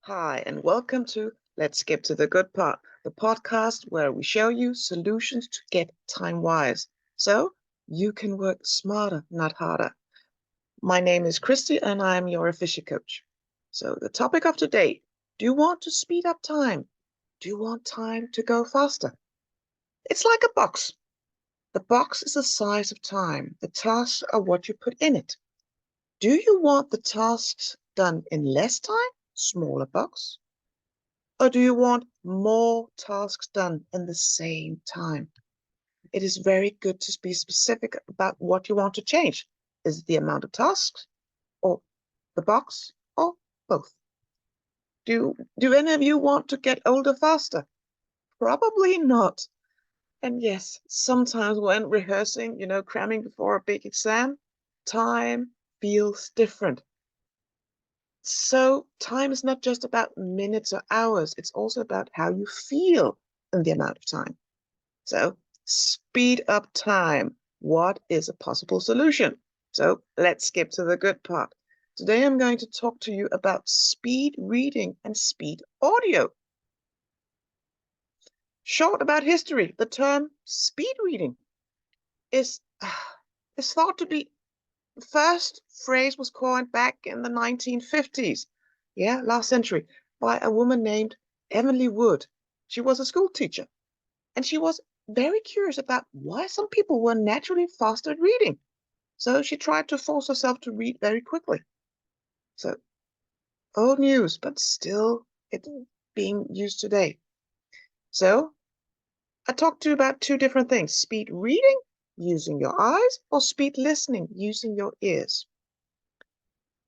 Hi, and welcome to Let's Skip to the Good Part, the podcast where we show you solutions to get time wise so you can work smarter, not harder. My name is Christy, and I'm your efficient coach. So, the topic of today, do you want to speed up time? Do you want time to go faster? It's like a box. The box is the size of time, the tasks are what you put in it. Do you want the tasks done in less time? Smaller box. Or do you want more tasks done in the same time? It is very good to be specific about what you want to change. Is it the amount of tasks, or the box, or both? Do any of you want to get older faster? Probably not. And yes, sometimes when rehearsing, cramming before a big exam, time feels different. So time is not just about minutes or hours, it's also about how you feel in the amount of time. So speed up time. What is a possible solution? So let's skip to the good part. Today I'm going to talk to you about speed reading and speed audio. Short about history, the term speed reading is, is thought to be the first phrase was coined back in the 1950s. Yeah, last century, by a woman named Emily Wood. She was a school teacher. And she was very curious about why some people were naturally faster at reading. So she tried to force herself to read very quickly. So old news, but still it's being used today. So I talked to you about two different things: speed reading, using your eyes, or speed listening, using your ears.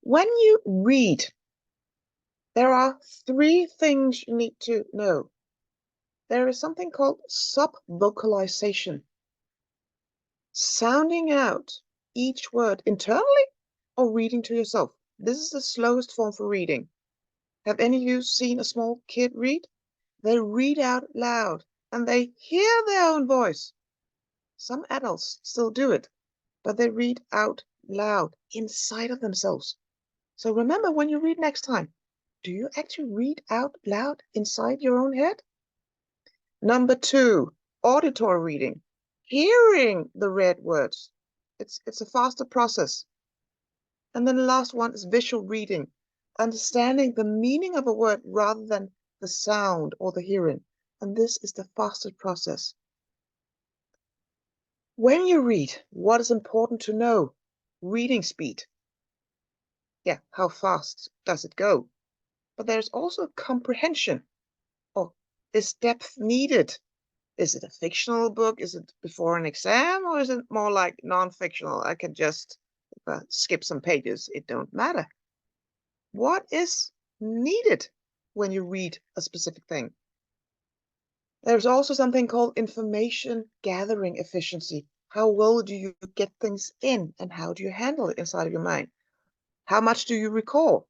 When you read, there are three things you need to know. There is something called subvocalization, sounding out each word internally or reading to yourself. This is the slowest form for reading. Have any of you seen a small kid read? They read out loud and they hear their own voice. Some adults still do it, but they read out loud inside of themselves. So remember, when you read next time, do you actually read out loud inside your own head? Number two, auditory reading. Hearing the read words. It's a faster process. And then the last one is visual reading, understanding the meaning of a word rather than the sound or the hearing. And this is the fastest process. When you read, what is important to know? Reading speed. Yeah, how fast does it go? But there's also comprehension. Oh, is depth needed? Is it a fictional book? Is it before an exam? Or is it more like non-fictional? I can just skip some pages. It don't matter. What is needed when you read a specific thing? There's also something called information gathering efficiency. How well do you get things in, and how do you handle it inside of your mind? How much do you recall?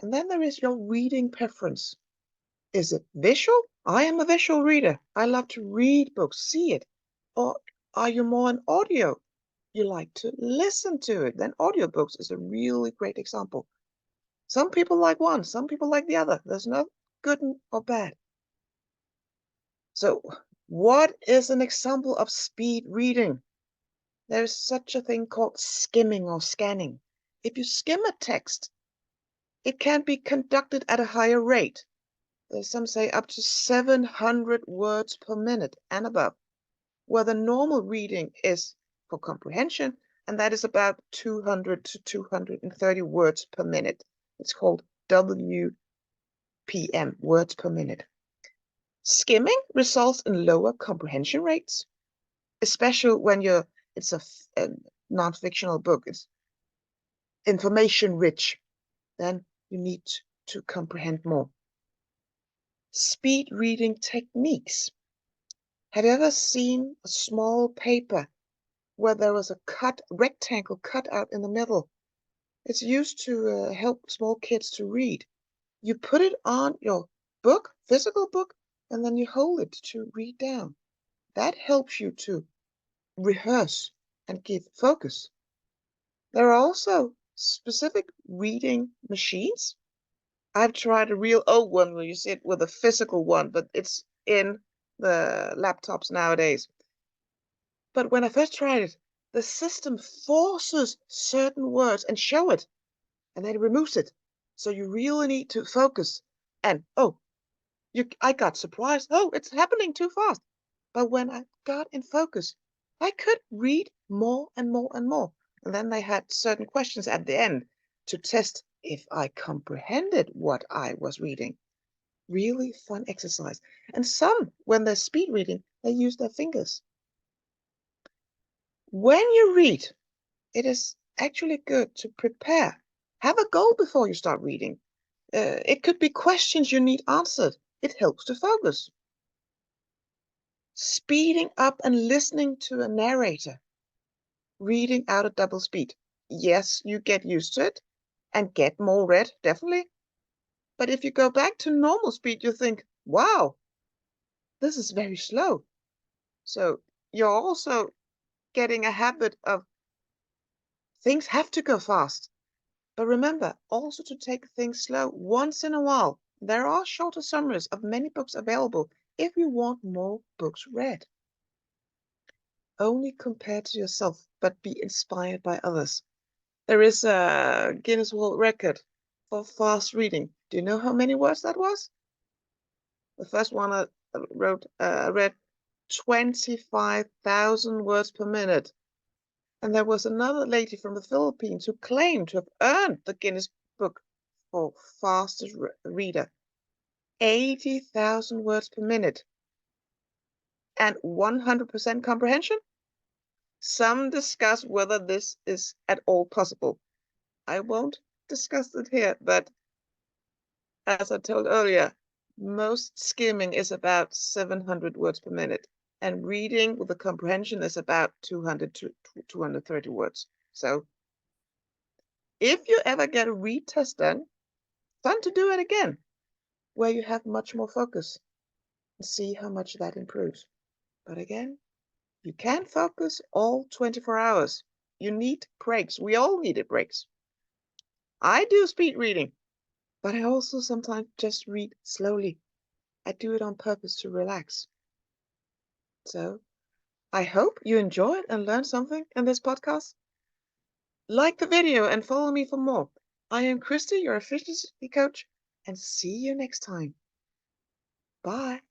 And then there is your reading preference. Is it visual? I am a visual reader. I love to read books, see it. Or are you more an audio? You like to listen to it. Then audiobooks is a really great example. Some people like one, some people like the other. There's no good or bad. So what is an example of speed reading? There's such a thing called skimming or scanning. If you skim a text, it can be conducted at a higher rate. Some say up to 700 words per minute and above, where the normal reading is for comprehension, and that is about 200 to 230 words per minute. It's called WPM, words per minute. Skimming results in lower comprehension rates, especially when it's a non-fictional book. It's information rich. Then you need to comprehend more. Speed reading techniques. Have you ever seen a small paper where there was a rectangle cut out in the middle? It's used to help small kids to read. You put it on your book, physical book, and then you hold it to read down. That helps you to rehearse and give focus. There are also specific reading machines. I've tried a real old one where you sit with a physical one, but it's in the laptops nowadays. But when I first tried it, the system forces certain words and show it, and then it removes it. So you really need to focus. And I got surprised. Oh, it's happening too fast. But when I got in focus, I could read more and more and more. And then they had certain questions at the end to test if I comprehended what I was reading. Really fun exercise. And some, when they're speed reading, they use their fingers. When you read, it is actually good to prepare. Have a goal before you start reading. It could be questions you need answered. It helps to focus. Speeding up and listening to a narrator. Reading out at double speed. Yes, you get used to it and get more read, definitely. But if you go back to normal speed, you think, wow, this is very slow. So you're also getting a habit of things have to go fast. But remember also to take things slow once in a while. There are shorter summaries of many books available if you want more books read. Only compare to yourself, but be inspired by others. There is a Guinness World Record for fast reading. Do you know how many words that was? The first one I read 25,000 words per minute. And there was another lady from the Philippines who claimed to have earned the Guinness Book for fastest reader. 80,000 words per minute. And 100% comprehension? Some discuss whether this is at all possible. I won't discuss it here, but as I told earlier, most skimming is about 700 words per minute, and reading with the comprehension is about 200 to 230 words. So if you ever get a read test done, fun to do it again, where you have much more focus and see how much that improves. But again, you can't focus all 24 hours. You need breaks. We all needed breaks. I do speed reading, but I also sometimes just read slowly. I do it on purpose to relax. So I hope you enjoyed and learned something in this podcast. Like the video and follow me for more. I am Christy, your efficiency coach, and see you next time. Bye.